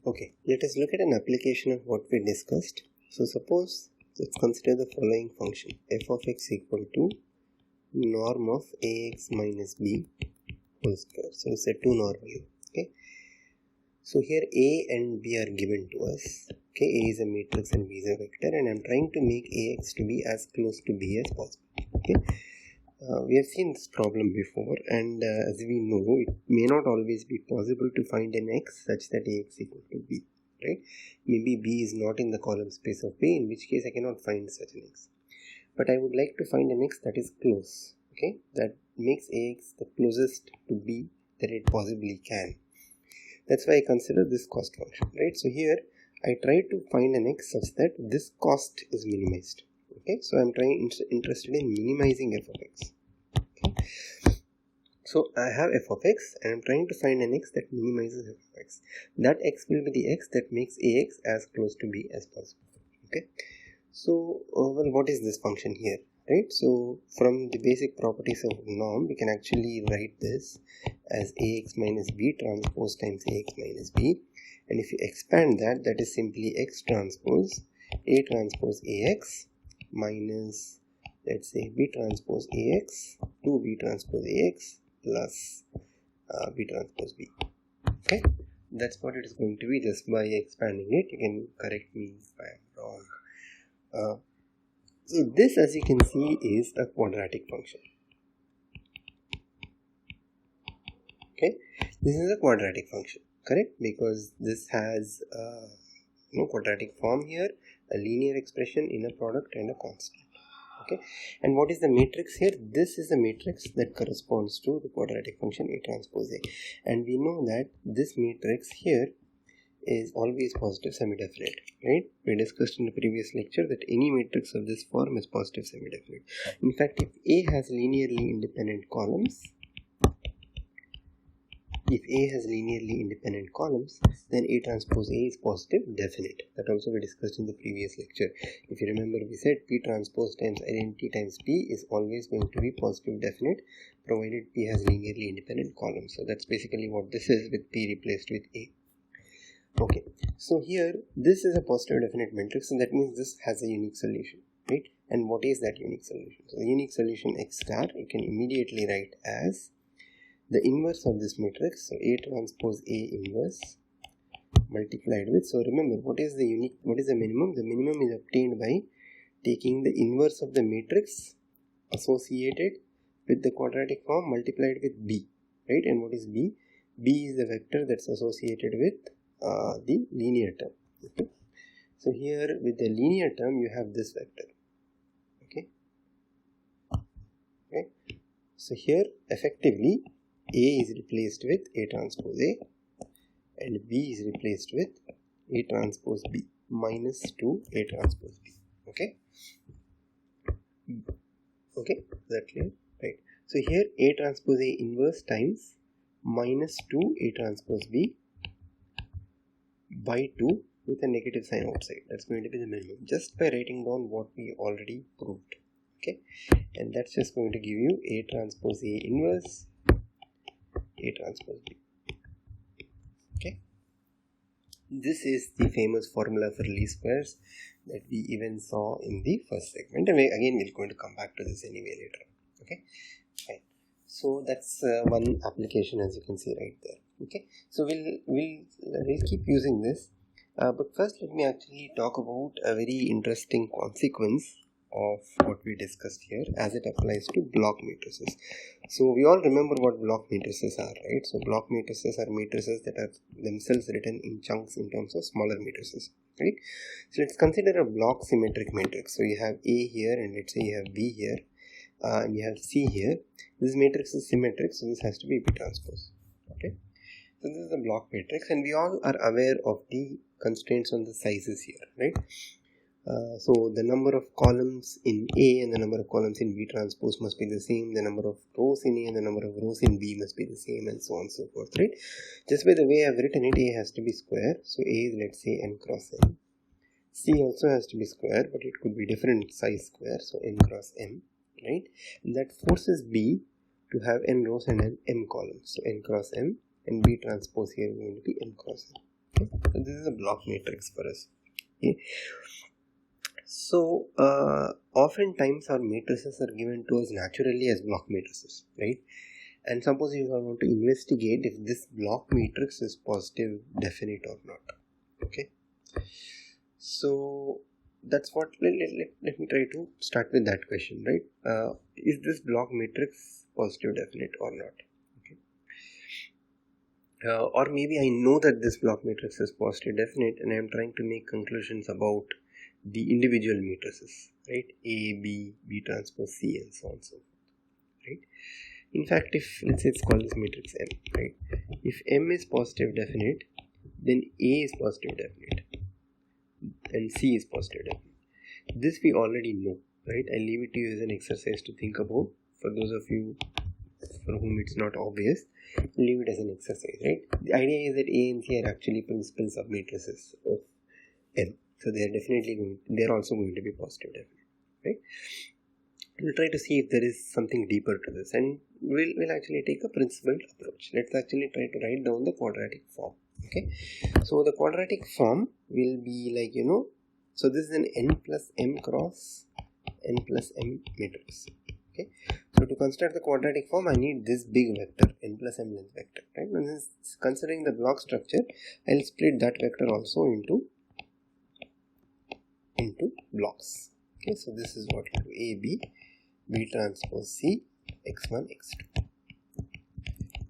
Okay, let us look at an application of what we discussed. So suppose, let's consider the following function. F of x equal to norm of ax minus b whole square. So it's a 2 norm here. Okay. So here a and b are given to us. Okay, a is a matrix and b is a vector, and I'm trying to make ax to be as close to b as possible. Okay. We have seen this problem before, and as we know, it may not always be possible to find an x such that ax equal to b, right? Maybe b is not in the column space of a, in which case I cannot find such an x. But I would like to find an x that is close, okay? That makes ax the closest to b that it possibly can. That's why I consider this cost function, right? So here I try to find an x such that this cost is minimized. Okay, so I'm interested in minimizing f of x. Okay. So I have f of x and I'm trying to find an x that minimizes f of x. That x will be the x that makes ax as close to b as possible. Okay. So, well, what is this function here? Right. So from the basic properties of norm, we can actually write this as ax minus b transpose times ax minus b. And if you expand that, that is simply x transpose a transpose ax minus, let's say, b transpose ax to b transpose ax plus b transpose b. Okay, that's what it is going to be. Just by expanding it, you can correct me if I am wrong. So this, as you can see, is a quadratic function. Okay, this is a quadratic function, correct? Because this has quadratic form here, a linear expression in a product and a constant. Okay, and what is the matrix here? This is the matrix that corresponds to the quadratic function A transpose A, and we know that this matrix here is always positive semi-definite, right? We discussed in the previous lecture that any matrix of this form is positive semi-definite. In fact, if A has linearly independent columns, then A transpose A is positive definite. That also we discussed in the previous lecture. If you remember, we said P transpose times identity times P is always going to be positive definite, provided P has linearly independent columns. So that's basically what this is, with P replaced with A. Okay, so here this is a positive definite matrix, and that means this has a unique solution, right? And what is that unique solution? So the unique solution x star, you can immediately write as the inverse of this matrix, so A transpose A inverse multiplied with, so remember, what is the minimum? The minimum is obtained by taking the inverse of the matrix associated with the quadratic form multiplied with B, right? And what is B? B is the vector that's associated with the linear term. Okay? So here with the linear term you have this vector. Okay. So here effectively A is replaced with A transpose A and B is replaced with A transpose B minus 2 A transpose B. Okay. Okay, is that clear? Right. So here A transpose A inverse times minus 2 A transpose B by 2 with a negative sign outside. That's going to be the minimum, just by writing down what we already proved. Okay, and that's just going to give you A transpose A inverse A transpose B. Okay, this is the famous formula for least squares that we even saw in the first segment, and again we're going to come back to this anyway later. Okay, fine. So that's one application, as you can see right there. Okay, so we'll keep using this, but first let me actually talk about a very interesting consequence of what we discussed here as it applies to block matrices. So we all remember what block matrices are, right? So block matrices are matrices that are themselves written in chunks in terms of smaller matrices, right? So let's consider a block symmetric matrix. So you have A here, and let's say you have B here, and you have C here. This matrix is symmetric, so this has to be B transpose. Okay, so this is a block matrix, and we all are aware of the constraints on the sizes here, right? So the number of columns in A and the number of columns in B transpose must be the same, the number of rows in A and the number of rows in B must be the same, and so on and so forth, right? Just by the way I've written it, A has to be square, so A is, let's say, n cross n. C also has to be square, but it could be different size square, so n cross m, right? And that forces B to have n rows and m columns, so n cross m, and B transpose here is going to be m cross n. Okay? So this is a block matrix for us. Okay? So oftentimes our matrices are given to us naturally as block matrices, right? And suppose if I want to investigate if this block matrix is positive definite or not. Okay, so that's what let me try to start with that question, right? Is this block matrix positive definite or not? Okay, or maybe I know that this block matrix is positive definite and I am trying to make conclusions about the individual matrices, right? A, B, B transpose C, and so on and so forth, right? In fact, if let's say it's called this matrix M, right? If M is positive definite, then A is positive definite and C is positive definite. This we already know, right? I'll leave it to you as an exercise to think about. For those of you for whom it's not obvious, leave it as an exercise, right? The idea is that A and C are actually principal submatrices of M. So they're also going to be positive definite, right? We'll try to see if there is something deeper to this, and we'll actually take a principled approach. Let's actually try to write down the quadratic form. Okay, so the quadratic form will be like, so this is an n plus m cross n plus m matrix. Okay, so to construct the quadratic form, I need this big vector, n plus m length vector, right? When considering the block structure, I'll split that vector also into blocks. Okay, so this is what A, B, B transpose C, x1, x2.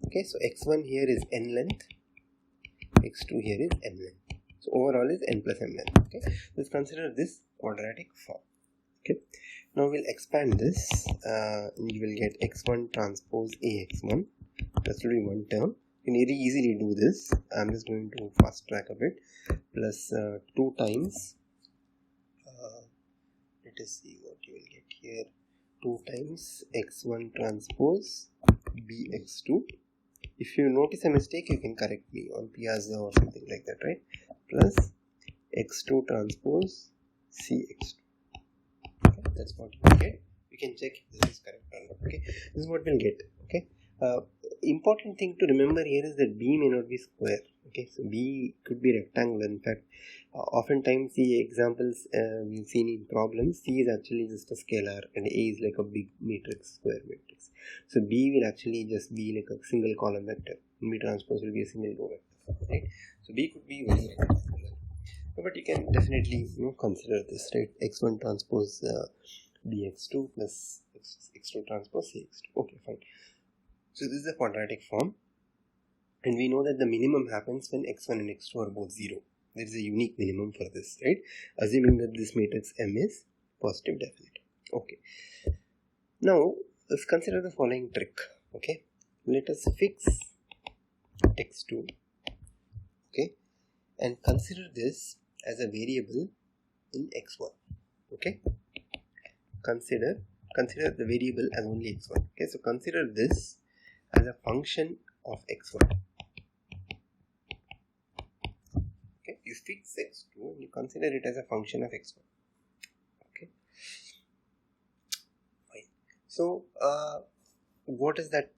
Okay, so x1 here is n length, x2 here is m length. So overall is n plus m length. Okay, let's consider this quadratic form. Okay, now we'll expand this. You will get x1 transpose A x1. That's will be one term. You can very easily do this. I'm just going to fast track a bit. Plus 2 times. Let us see what you will get here. 2 times x1 transpose B x2. If you notice a mistake, you can correct me on Piazza or something like that, right? Plus x2 transpose C x2. Okay, that's what you will get. You can check if this is correct or not. Okay, this is what we'll get. Okay, important thing to remember here is that B may not be square. Okay, so B could be rectangular. In fact, oftentimes the examples we've seen in problems, C is actually just a scalar and A is like a big matrix, square matrix. So B will actually just be like a single column vector. B transpose will be a single row vector, right? So B could be very rectangular, but you can definitely consider this, right? X1 transpose bx2 plus x2 transpose cx2. Okay, fine. So this is the quadratic form, and we know that the minimum happens when x1 and x2 are both 0. There is a unique minimum for this, right? Assuming that this matrix M is positive definite. Okay. Now let's consider the following trick. Okay. Let us fix x2. Okay, and consider this as a variable in x1. Okay. Consider the variable as only x1. Okay, so consider this as a function of x1. Okay, you fix x2 and you consider it as a function of x1. Okay, fine. So what does that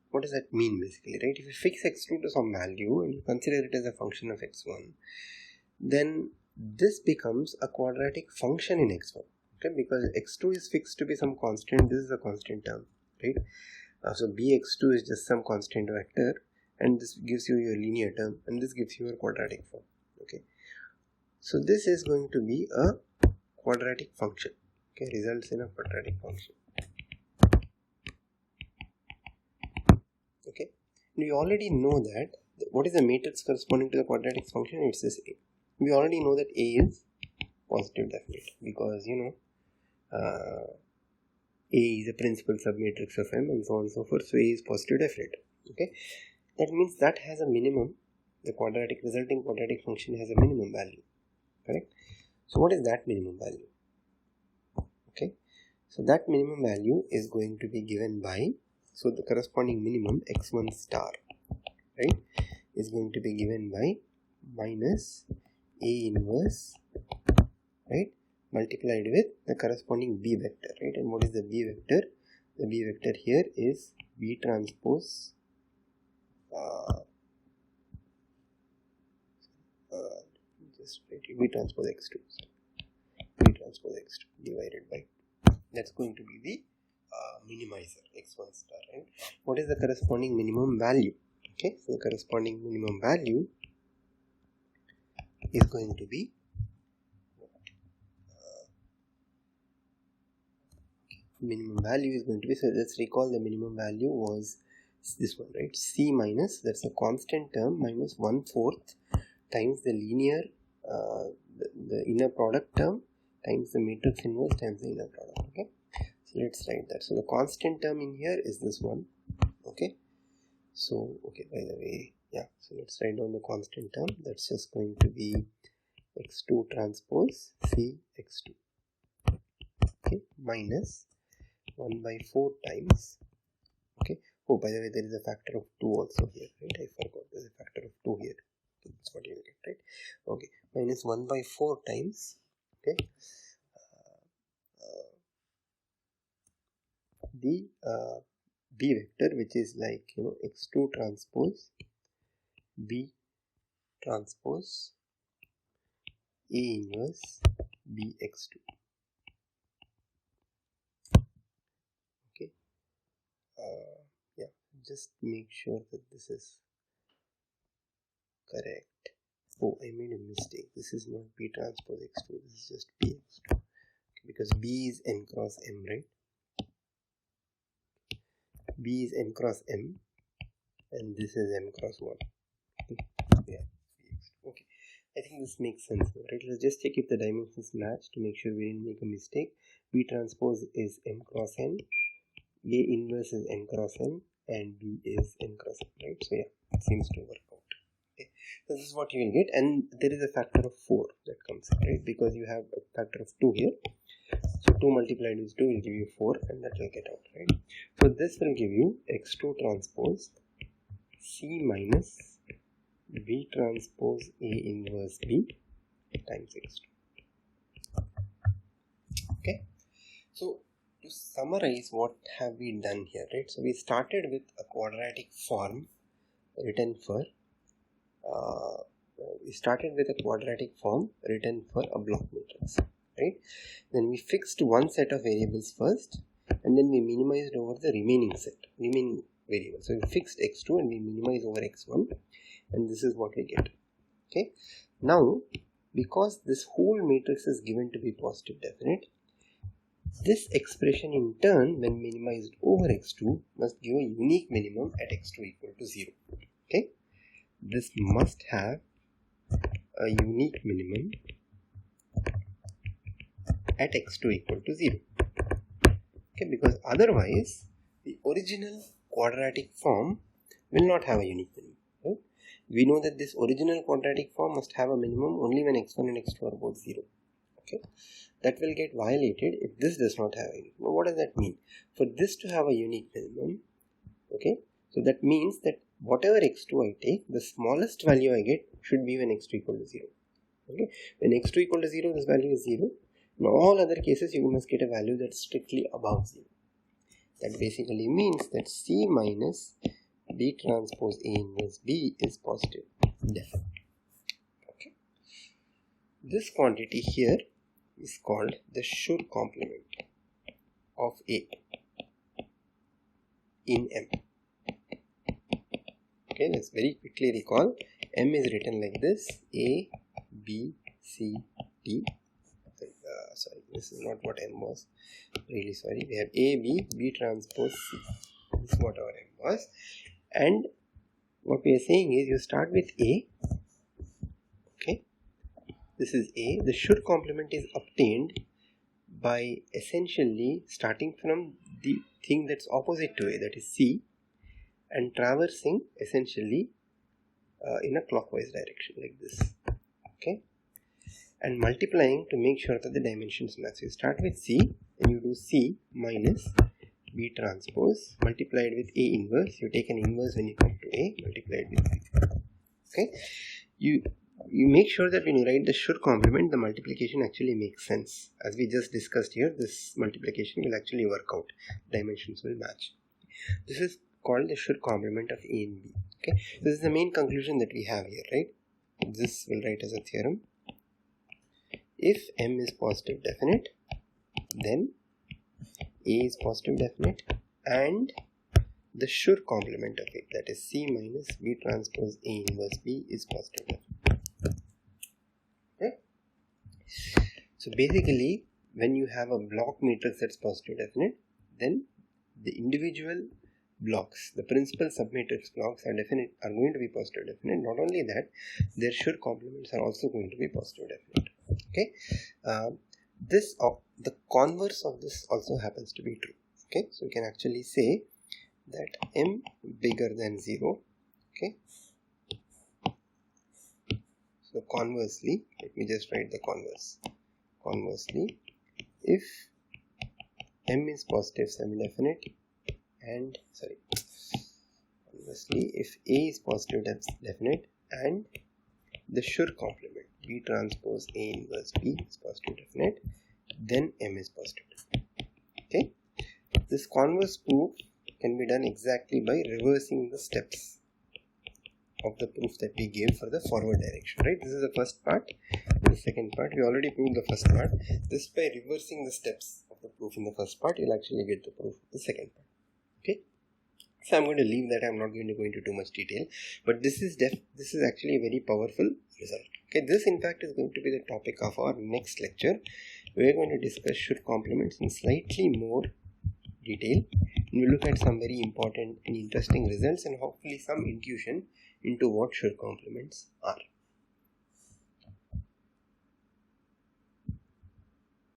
mean basically, right? If you fix x2 to some value and you consider it as a function of x1, then this becomes a quadratic function in x1. Okay, because x2 is fixed to be some constant. This is a constant term, right? So bx2 is just some constant vector, and this gives you your linear term, and this gives you your quadratic form. Okay, so this is going to be a quadratic function. Okay, results in a quadratic function. Okay, we already know that what is the matrix corresponding to the quadratic function? It's this A. We already know that A is positive definite because A is a principal submatrix of M and so on and so forth. So A is positive definite. Okay, that means that has a minimum. The resulting quadratic function has a minimum value. Correct. So what is that minimum value? Okay, so that minimum value is going to be given by, so the corresponding minimum x1 star, right, is going to be given by minus A inverse, right, multiplied with the corresponding B vector, right? And what is the B vector? The B vector here is B transpose just write V transpose x2. V transpose x2 divided by 2. That's going to be the minimizer x1 star, right? What is the corresponding minimum value? Okay, so the corresponding minimum value is going to be minimum value is going to be, so let's recall the minimum value was this one, right? C minus, that's a constant term, minus 1/4 times the linear the inner product term times the matrix inverse times the inner product. Okay, so let's write that. So the constant term in here is this one. Okay, so okay, by the way, yeah, so let's write down the constant term. That's just going to be x2 transpose C x2, okay, minus 1/4 times, okay, oh, by the way, there is a factor of 2 also here, right? I forgot there's a factor of 2 here. That's what you will get, right? Okay, minus 1/4 times, okay, the B vector, which is like, you know, x2 transpose B transpose A inverse B x2. Okay, yeah, just make sure that this is correct. Oh, I made a mistake. This is not B transpose x2, this is just B x2, okay, because B is n cross m, right? B is n cross m and this is m cross 1. Okay, yeah, okay, I think this makes sense, right? Let's just check if the dimensions match to make sure we didn't make a mistake. B transpose is m cross n, A inverse is n cross m, and B is n cross m, right? So yeah, it seems to work out. Okay, so this is what you will get, and there is a factor of 4 that comes, right? Because you have a factor of 2 here. So 2 multiplied with 2 will give you 4, and that will get out, right? So this will give you x2 transpose C minus V transpose A inverse B times x2. Okay, so to summarize, what have we done here, right? So we started with a quadratic form written for a block matrix, right? Then we fixed one set of variables first, and then we minimized over the remaining variables. So we fixed x2 and we minimize over x1, and this is what we get. Okay, now because this whole matrix is given to be positive definite, this expression in turn, when minimized over x2, must give a unique minimum at x2 equal to 0. Okay, this must have a unique minimum at x2 equal to 0. Okay, because otherwise the original quadratic form will not have a unique minimum. Right? We know that this original quadratic form must have a minimum only when x1 and x2 are both 0. Okay, that will get violated if this does not have a unique minimum. What does that mean? For this to have a unique minimum, okay, so that means that whatever x2 I take, the smallest value I get should be when x2 equal to 0. Okay, when x2 equal to 0, this value is 0. In all other cases, you must get a value that's strictly above 0. That basically means that C minus B transpose A inverse B is positive definite. Okay, this quantity here is called the Schur complement of A in M. Okay, let's very quickly recall. M is written like this: A, B, C, D. Sorry, this is not what M was. Really sorry. We have A, B, B transpose C. This is what our M was. And what we are saying is you start with A. Okay, this is A. The Schur complement is obtained by essentially starting from the thing that's opposite to A, that is C, and traversing essentially in a clockwise direction like this. Okay, and multiplying to make sure that the dimensions match. So you start with C and you do C minus B transpose multiplied with A inverse. You take an inverse when you come to A, multiplied with B. Okay, you make sure that when you write the Schur complement, the multiplication actually makes sense. As we just discussed here, this multiplication will actually work out. Dimensions will match. This is called the Schur complement of A and B. Okay, this is the main conclusion that we have here, right? This will write as a theorem. If M is positive definite, then A is positive definite and the sure complement of it, that is C minus B transpose A inverse B, is positive definite. Okay? So basically, when you have a block matrix that's positive definite, then the individual blocks, the principal submatrix blocks are going to be positive definite. Not only that, their sure complements are also going to be positive definite. Okay, the converse of this also happens to be true. Okay, so you can actually say that M bigger than 0. Okay, so conversely, let me just write the converse. Conversely, if M is positive semi-definite and conversely, if A is positive definite and the sure complement B transpose A inverse B is positive definite, then M is positive definite. Okay, this converse proof can be done exactly by reversing the steps of the proof that we gave for the forward direction, right? This is the first part. The second part, we already proved the first part. This, by reversing the steps of the proof in the first part, you'll actually get the proof of the second part. Okay, so I'm going to leave that. I'm not going to go into too much detail, but this is actually a very powerful result. Okay, this in fact is going to be the topic of our next lecture. We're going to discuss sure complements in slightly more detail, and we'll look at some very important and interesting results and hopefully some intuition into what sure complements are.